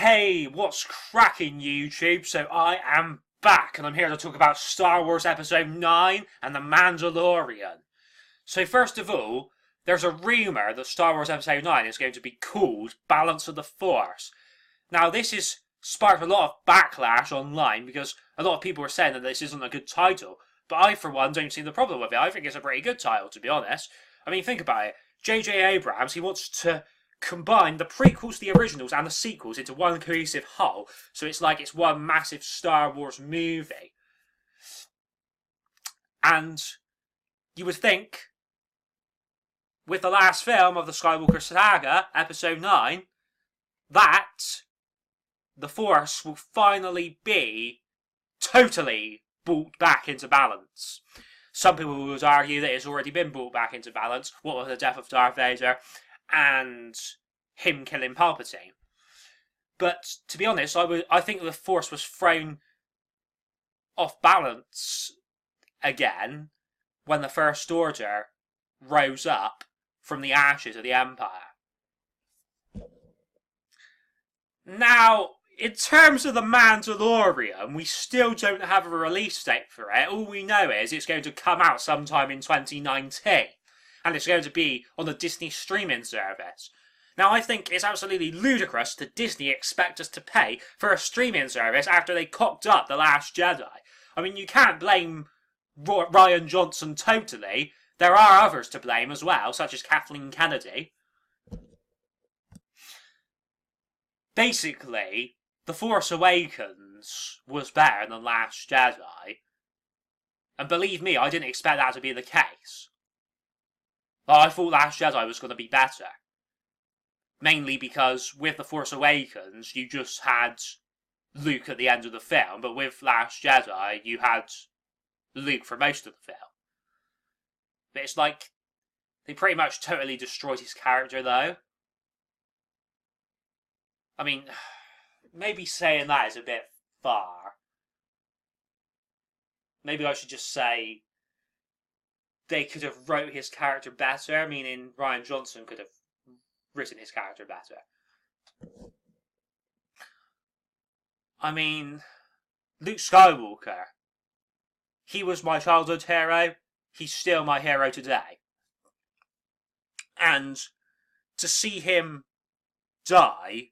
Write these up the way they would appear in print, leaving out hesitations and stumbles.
Hey, what's cracking YouTube? So I am back and I'm here to talk about Star Wars Episode 9 and The Mandalorian. So first of all, there's a rumour that Star Wars Episode 9 is going to be called Balance of the Force. Now this has sparked a lot of backlash online because a lot of people are saying that this isn't a good title. But I, for one, don't see the problem with it. I think it's a pretty good title, to be honest. I mean, think about it. J.J. Abrams, he wants to combine the prequels, the originals, and the sequels into one cohesive whole. So it's like it's one massive Star Wars movie. And you would think, with the last film of the Skywalker Saga, Episode 9, that the Force will finally be totally brought back into balance. Some people would argue that it's already been brought back into balance, what with the death of Darth Vader and him killing Palpatine. But to be honest, I think the Force was thrown off balance again when the First Order rose up from the ashes of the Empire. Now, in terms of The Mandalorian, we still don't have a release date for it. All we know is it's going to come out sometime in 2019. And it's going to be on the Disney streaming service. Now, I think it's absolutely ludicrous that Disney expect us to pay for a streaming service after they cocked up The Last Jedi. I mean, you can't blame Rian Johnson totally. There are others to blame as well, such as Kathleen Kennedy. Basically, The Force Awakens was better than Last Jedi. And believe me, I didn't expect that to be the case. I thought Last Jedi was going to be better. Mainly because with The Force Awakens, you just had Luke at the end of the film, but with Last Jedi, you had Luke for most of the film. But it's like, they pretty much totally destroyed his character, though. I mean, maybe saying that is a bit far. Maybe I should just say they could have wrote his character better, meaning Rian Johnson could have written his character better. I mean, Luke Skywalker, he was my childhood hero, he's still my hero today. And to see him die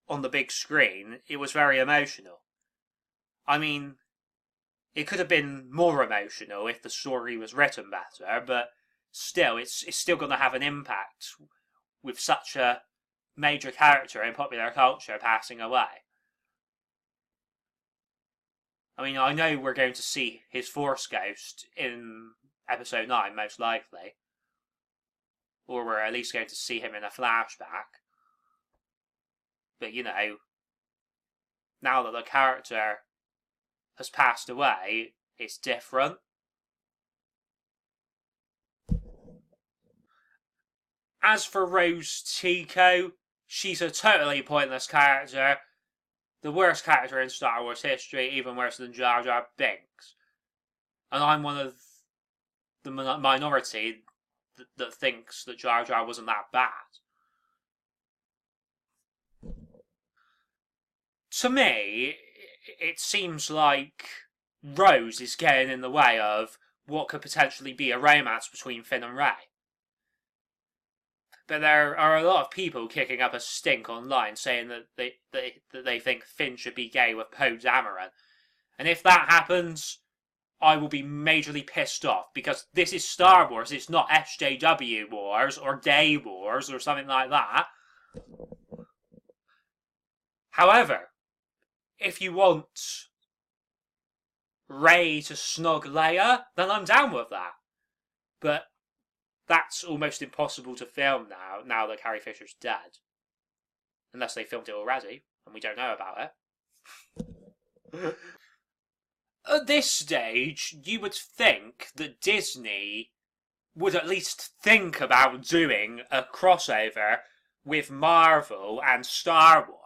on the big screen, it was very emotional. I mean, it could have been more emotional if the story was written better, but still, it's still going to have an impact with such a major character in popular culture passing away. I mean, I know we're going to see his Force Ghost in Episode 9, most likely. Or we're at least going to see him in a flashback. But, you know, now that the character has passed away, it's different. As for Rose Tico, she's a totally pointless character. The worst character in Star Wars history, even worse than Jar Jar Binks. And I'm one of the minority that thinks that Jar Jar wasn't that bad. To me, it seems like Rose is getting in the way of what could potentially be a romance between Finn and Rey. But there are a lot of people kicking up a stink online saying that they think Finn should be gay with Poe Dameron. And if that happens, I will be majorly pissed off, because this is Star Wars, it's not SJW Wars or Gay Wars or something like that. However, if you want Rey to snog Leia, then I'm down with that. But that's almost impossible to film now that Carrie Fisher's dead. Unless they filmed it already, and we don't know about it. At this stage, you would think that Disney would at least think about doing a crossover with Marvel and Star Wars.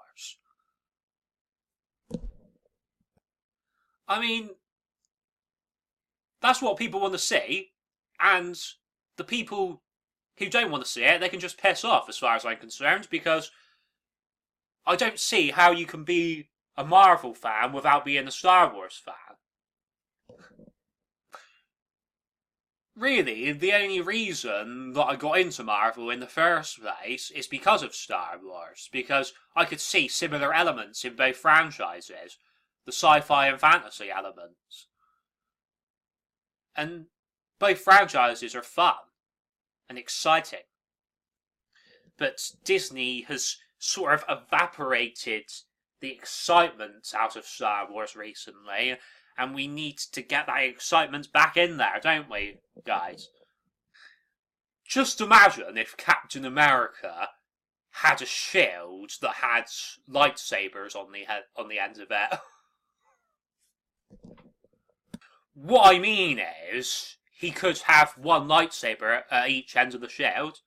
I mean, that's what people want to see, and the people who don't want to see it, they can just piss off as far as I'm concerned, because I don't see how you can be a Marvel fan without being a Star Wars fan. Really, the only reason that I got into Marvel in the first place is because of Star Wars, because I could see similar elements in both franchises, the sci-fi and fantasy elements. And both franchises are fun and exciting. But Disney has sort of evaporated the excitement out of Star Wars recently, and we need to get that excitement back in there, don't we, guys? Just imagine if Captain America had a shield that had lightsabers on the end of it. What I mean is, he could have one lightsaber at each end of the shield.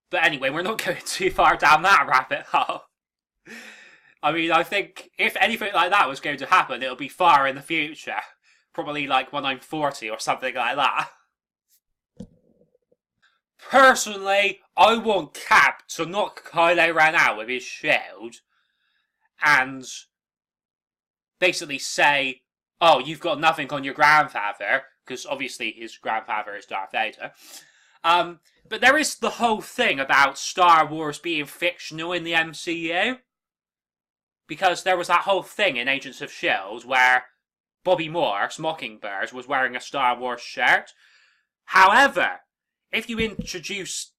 But anyway, we're not going too far down that rabbit hole. I mean, I think if anything like that was going to happen, it'll be far in the future. Probably like when I'm 40 or something like that. Personally, I want Cap to knock Kylo Ren out with his shield and basically say, oh, you've got nothing on your grandfather, because obviously his grandfather is Darth Vader. But there is the whole thing about Star Wars being fictional in the MCU. Because there was that whole thing in Agents of S.H.I.E.L.D. where Bobby Morse, Mockingbird, was wearing a Star Wars shirt. However, if you introduce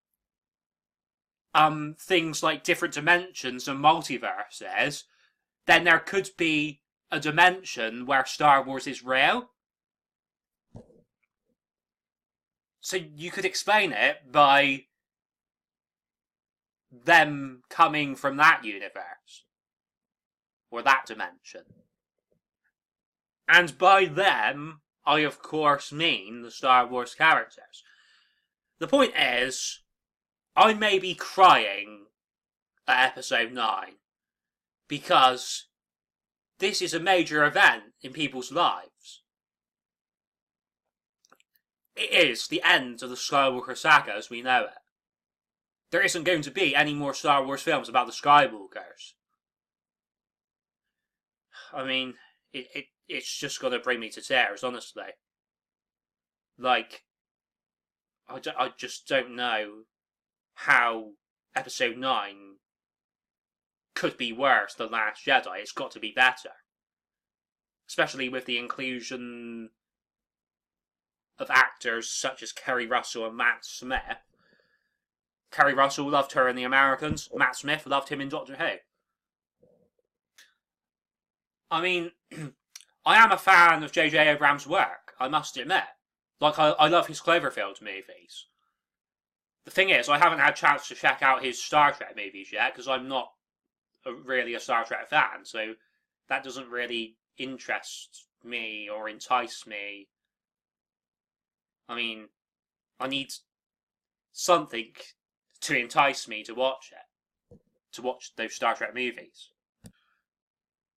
things like different dimensions and multiverses, then there could be a dimension where Star Wars is real. So you could explain it by them coming from that universe. Or that dimension. And by them, I of course mean the Star Wars characters. The point is, I may be crying at Episode 9 because this is a major event in people's lives. It is the end of the Skywalker saga as we know it. There isn't going to be any more Star Wars films about the Skywalkers. I mean, it's just gonna bring me to tears, honestly. Like, I just don't know how Episode 9 could be worse than Last Jedi. It's got to be better. Especially with the inclusion of actors such as Kerry Russell and Matt Smith. Kerry Russell loved her in The Americans. Matt Smith loved him in Doctor Who. I mean, I am a fan of J.J. Abrams' work, I must admit. Like, I love his Cloverfield movies. The thing is, I haven't had a chance to check out his Star Trek movies yet, because I'm not really a Star Trek fan, so that doesn't really interest me or entice me. I mean, I need something to entice me to watch it. To watch those Star Trek movies.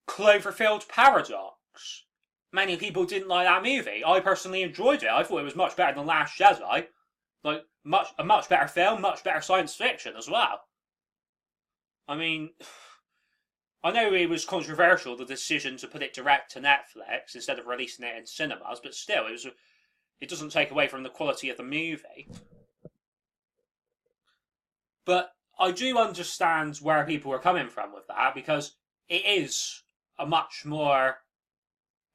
Cloverfield Paradox. Many people didn't like that movie. I personally enjoyed it. I thought it was much better than Last Jedi. Like, a much better film, much better science fiction as well. I mean, I know it was controversial, the decision to put it direct to Netflix instead of releasing it in cinemas, but still, it doesn't take away from the quality of the movie. But I do understand where people are coming from with that, because it is a much more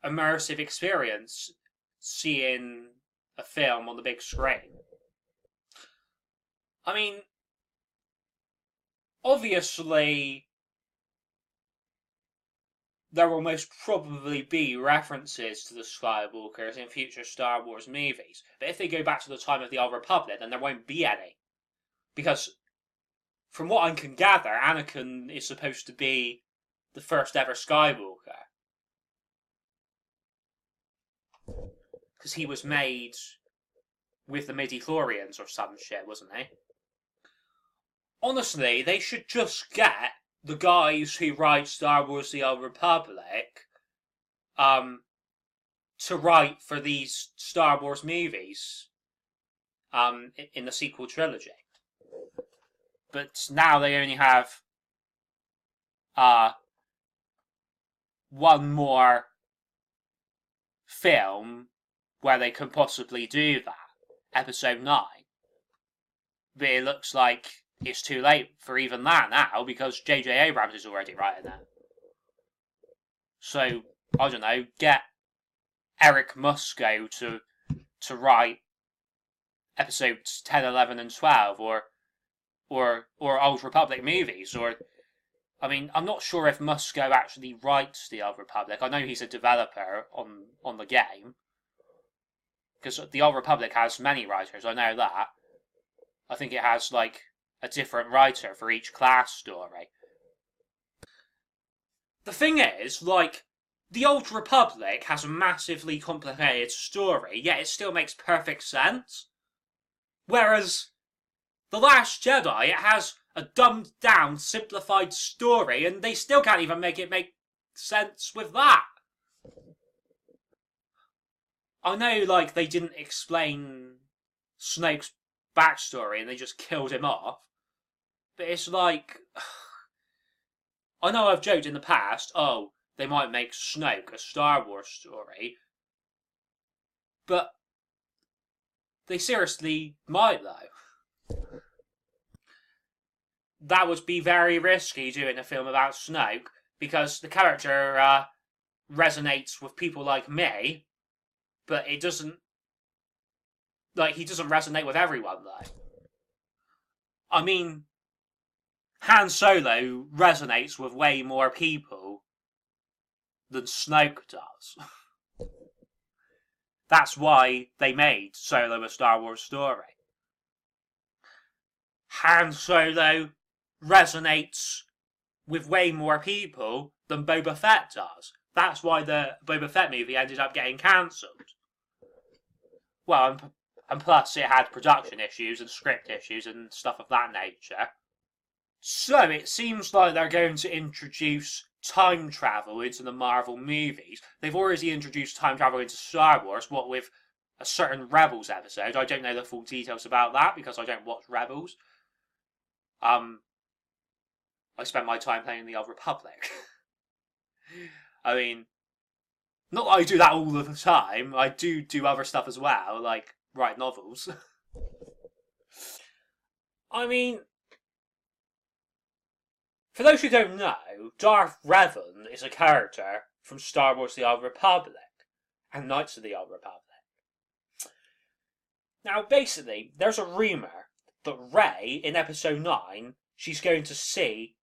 immersive experience seeing a film on the big screen. I mean, obviously, there will most probably be references to the Skywalkers in future Star Wars movies. But if they go back to the time of the Old Republic, then there won't be any. Because, from what I can gather, Anakin is supposed to be the first ever Skywalker. Because he was made with the midi-chlorians or some shit, wasn't he? Honestly, they should just get the guys who write Star Wars The Old Republic to write for these Star Wars movies in the sequel trilogy. But now they only have one more film where they could possibly do that, episode 9. But it looks like it's too late for even that now, because J.J. Abrams is already writing it. So, I don't know, get Eric Musko to write episodes 10, 11, and 12, or Old Republic movies, or... I mean, I'm not sure if Musko actually writes the Old Republic. I know he's a developer on the game. Because the Old Republic has many writers, I know that. I think it has, like, a different writer for each class story. The thing is, like, the Old Republic has a massively complicated story, yet it still makes perfect sense. Whereas The Last Jedi, it has a dumbed down, simplified story, and they still can't even make it make sense with that. I know, like, they didn't explain Snoke's backstory and they just killed him off, but it's like... I know I've joked in the past, oh, they might make Snoke a Star Wars story, but they seriously might, though. That would be very risky doing a film about Snoke, because the character resonates with people like me, but it doesn't... Like, he doesn't resonate with everyone, though. I mean, Han Solo resonates with way more people than Snoke does. That's why they made Solo a Star Wars story. Han Solo resonates with way more people than Boba Fett does. That's why the Boba Fett movie ended up getting cancelled. Well, and plus it had production issues and script issues and stuff of that nature. So it seems like they're going to introduce time travel into the Marvel movies. They've already introduced time travel into Star Wars, what with a certain Rebels episode. I don't know the full details about that because I don't watch Rebels. I spent my time playing the Old Republic. I mean, not that I do that all of the time. I do other stuff as well, like write novels. I mean, for those who don't know, Darth Revan is a character from Star Wars The Old Republic and Knights of the Old Republic. Now, basically, there's a rumour that Rey, in Episode 9, she's going to see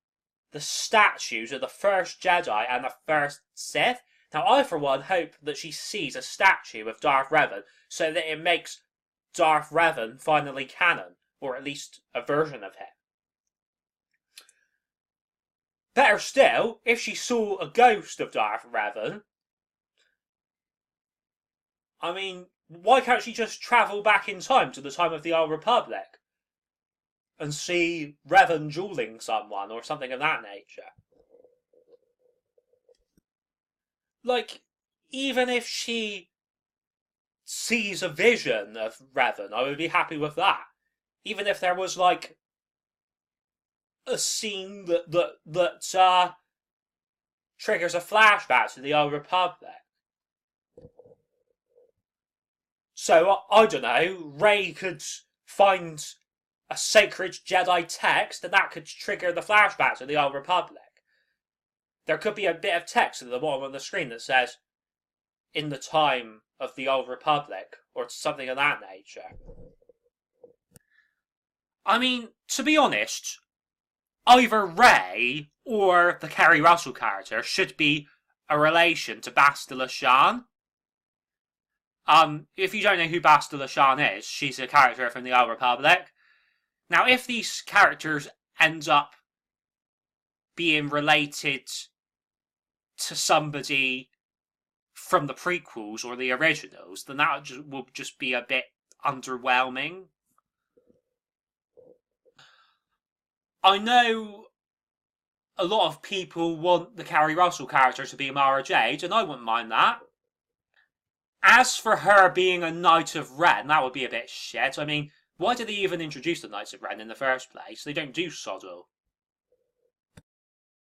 the statues of the first Jedi and the first Sith. Now, I, for one, hope that she sees a statue of Darth Revan so that it makes Darth Revan finally canon, or at least a version of him. Better still, if she saw a ghost of Darth Revan, I mean, why can't she just travel back in time to the time of the Old Republic and see Revan dueling someone or something of that nature? Like, even if she sees a vision of Revan, I would be happy with that. Even if there was, like, a scene that triggers a flashback to the Old Republic. So, I don't know, Rey could find a sacred Jedi text and that could trigger the flashback to the Old Republic. There could be a bit of text at the bottom of the screen that says, in the time of the Old Republic, or something of that nature. I mean, to be honest, either Rey or the Kerry Russell character should be a relation to Bastila Shan. If you don't know who Bastila Shan is, she's a character from the Old Republic. Now, if these characters end up being related to somebody from the prequels or the originals, then that will just be a bit underwhelming. I know a lot of people want the Kerry Russell character to be Mara Jade, and I wouldn't mind that. As for her being a Knight of Ren, that would be a bit shit. I mean, why did they even introduce the Knights of Ren in the first place? They don't do Sodal.